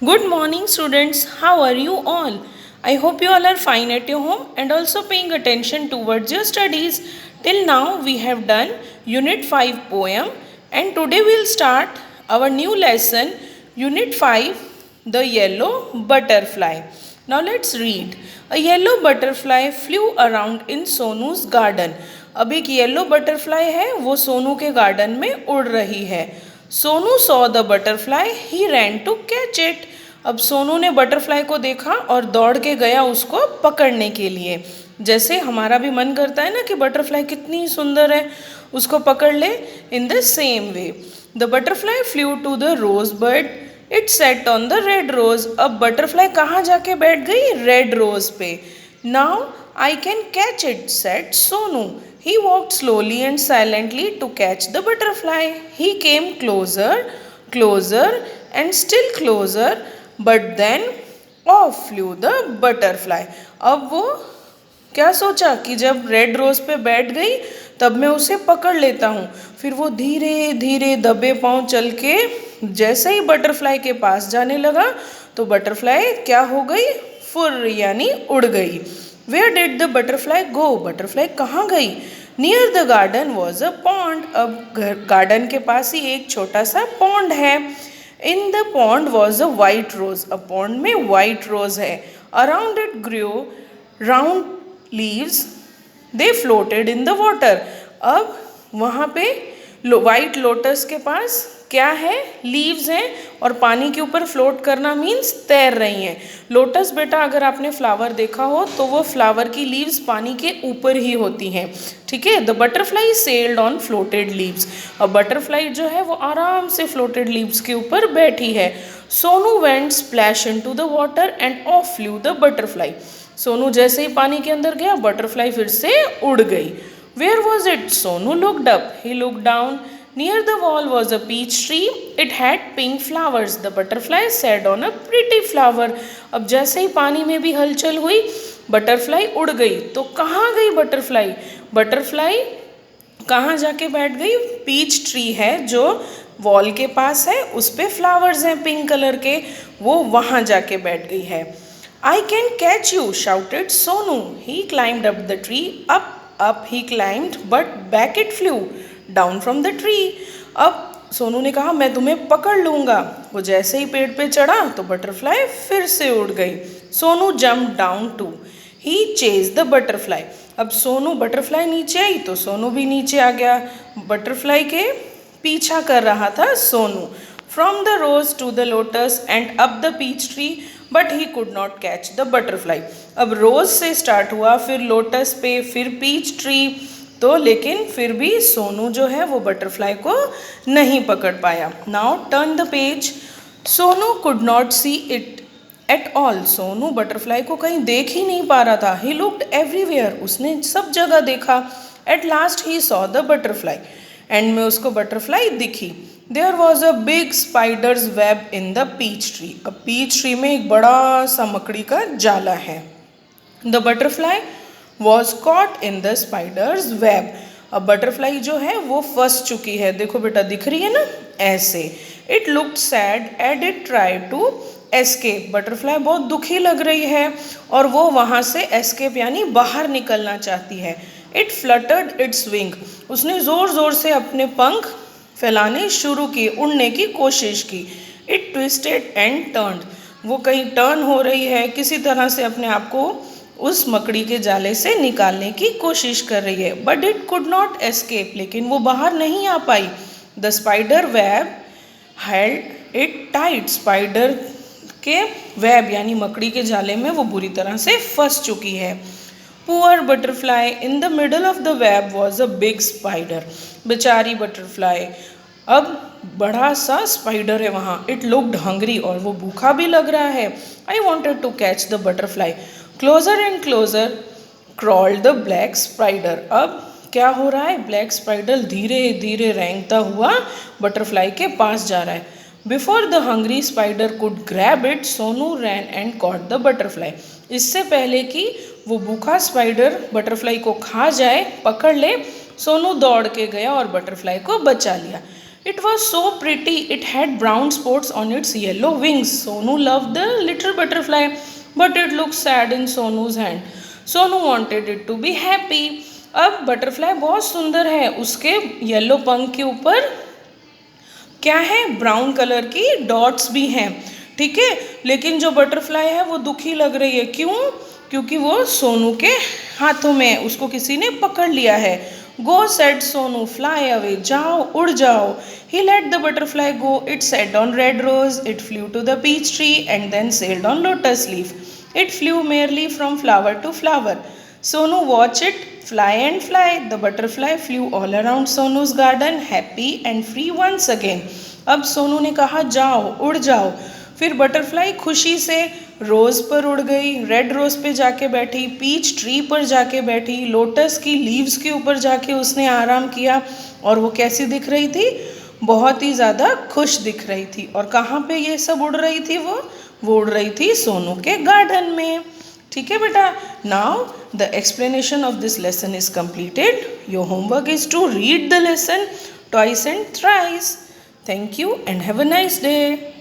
Good morning, students. How are you all? I hope you all are fine at your home and also paying attention towards your studies. Till now, we have done Unit 5 poem, and today we'll start our new lesson, Unit 5, The Yellow Butterfly. Now, let's read. A yellow butterfly flew around in Sonu's garden. अब एक yellow butterfly है, वो सोनू के garden में उड़ रही है. Sonu saw the butterfly, he ran to catch it. अब सोनू ने बटरफ्लाई को देखा और दौड़ के गया उसको पकड़ने के लिए. जैसे हमारा भी मन करता है ना कि बटरफ्लाई कितनी सुंदर है, उसको पकड़ ले. In the same way the butterfly flew to the rose bed, it sat on the red rose. अब बटरफ्लाई कहाँ जाके बैठ गई? रेड रोज पे. Now I can catch it, said Sonu. He walked slowly and silently to catch the butterfly. He came closer, closer, and still closer, but then off flew the butterfly. अब वो क्या सोचा कि जब रेड रोज पे बैठ गई तब मैं उसे पकड़ लेता हूँ. फिर वो धीरे धीरे दबे पाँव चल के जैसे ही बटरफ्लाई के पास जाने लगा तो बटरफ्लाई क्या हो गई? फुर यानी उड़ गई. Where did the butterfly go? Butterfly कहाँ गई? Near the garden was a pond. अब गार्डन के पास ही एक छोटा सा पॉन्ड है. In the pond was a white rose. अब पॉन्ड में वाइट रोज है. Around it grow round leaves, they floated in the water. अब वहाँ पे वाइट लोटस के पास क्या है? लीव्स हैं और पानी के ऊपर फ्लोट करना मीन्स तैर रही हैं. लोटस बेटा अगर आपने फ्लावर देखा हो तो वो फ्लावर की लीव्स पानी के ऊपर ही होती हैं. ठीक है. The butterfly sailed on floated leaves. अब बटरफ्लाई जो है वो आराम से फ्लोटेड लीव्स के ऊपर बैठी है. Sonu went splash into the water end of flu the butterfly. Sonu जैसे ही पानी के अंदर गया बटरफ्लाई फिर से उड़ गई. Where was it? Sonu looked up. He looked down. Near the wall was a peach tree. It had pink flowers. The butterfly sat on a pretty flower. अब जैसे ही पानी में भी हलचल हुई बटरफ्लाई उड़ गई. तो कहाँ गई बटरफ्लाई? बटरफ्लाई कहाँ जाके बैठ गई? पीच ट्री है जो वॉल के पास है, उस पे फ्लावर्स हैं पिंक कलर के, वो वहाँ जाके बैठ गई है. I can catch you, shouted Sonu. He climbed up the tree. Up he climbed, but back it flew down from the tree. अब सोनू ने कहा मैं तुम्हें पकड़ लूँगा. वो जैसे ही पेड़ पे चढ़ा तो बटरफ्लाई फिर से उड़ गई. Sonu jump down too. He chase the butterfly. अब सोनू बटरफ्लाई नीचे आई तो सोनू भी नीचे आ गया. बटरफ्लाई के पीछा कर रहा था Sonu. From the rose to the lotus and up the peach tree, but he could not catch the butterfly. अब रोज से स्टार्ट हुआ, फिर लोटस पे, फिर पीच ट्री, तो लेकिन फिर भी सोनू जो है वो बटरफ्लाई को नहीं पकड़ पाया. Now turn the page. Sonu could not see it at all. Sonu butterfly को कहीं देख ही नहीं पा रहा था. He looked everywhere. उसने सब जगह देखा. At last he saw the butterfly. End में उसको बटरफ्लाई दिखी. There was a big spider's web in the peach tree. अब पीच ट्री में एक बड़ा सा मकड़ी का जाला है. The butterfly was caught in the spiders web. अब बटरफ्लाई जो है वो फंस चुकी है. देखो बेटा दिख रही है ना ऐसे. It looked sad and it try to escape. Butterfly बहुत दुखी लग रही है और वो वहाँ से एस्केप यानी बाहर निकलना चाहती है. It fluttered it's wing. उसने ज़ोर ज़ोर से अपने पंख फैलाने शुरू किए, उड़ने की कोशिश की. It twisted and turned. वो कहीं टर्न हो रही है, किसी तरह से अपने आप को उस मकड़ी के जाले से निकालने की कोशिश कर रही है. But it could not escape. लेकिन वो बाहर नहीं आ पाई. The spider web held it tight. Spider के वेब यानी मकड़ी के जाले में वो बुरी तरह से फंस चुकी है. Poor butterfly. In the middle of the web was a big spider. बेचारी बटरफ्लाई. अब बड़ा सा स्पाइडर है वहाँ. It looked hungry. और वो भूखा भी लग रहा है. I wanted to catch the butterfly. Closer and closer crawled the black spider. अब क्या हो रहा है? ब्लैक स्पाइडर धीरे धीरे रेंगता हुआ बटरफ्लाई के पास जा रहा है. Before the hungry spider could grab it, Sonu ran and caught the butterfly. इससे पहले कि वो भूखा स्पाइडर बटरफ्लाई को खा जाए, पकड़ ले, सोनू दौड़ के गया और बटरफ्लाई को बचा लिया. It was so pretty. It had brown spots on its yellow wings. Sonu loved the little butterfly, but it looked sad in Sonu's hand. Sonu wanted it to be happy. अब butterfly बहुत सुंदर है, उसके yellow पंख के ऊपर क्या है, ब्राउन कलर की डॉट्स भी हैं, ठीक है। लेकिन जो बटरफ्लाई है वो दुखी लग रही है, क्यों? क्योंकि वो सोनू के हाथों में, उसको किसी ने पकड़ लिया है। Go said Sonu, fly away, जाओ, उड़ जाओ। He let the butterfly go, it sat on red rose, it flew to the peach tree and then sailed on lotus leaf. It flew merrily from flower to flower. Sonu watched it fly and fly. The butterfly flew all around Sonu's garden, happy and free once again. अब सोनू ने कहा जाओ, उड़ जाओ। फिर butterfly खुशी से रोज़ पर उड़ गई, रेड रोज़ पे जाके बैठी, पीच ट्री पर जाके बैठी, लोटस की लीव्स के ऊपर जाके उसने आराम किया। और वो कैसी दिख रही थी? बहुत ही ज़्यादा खुश दिख रही थी। और कहाँ पे ये सब उड़ रही थी? वो उड़ रही थी सोनू के गार्डन में। ठीक है बेटा, now the explanation of this lesson is completed. Your homework is to read the lesson twice and thrice. Thank you and have a nice day.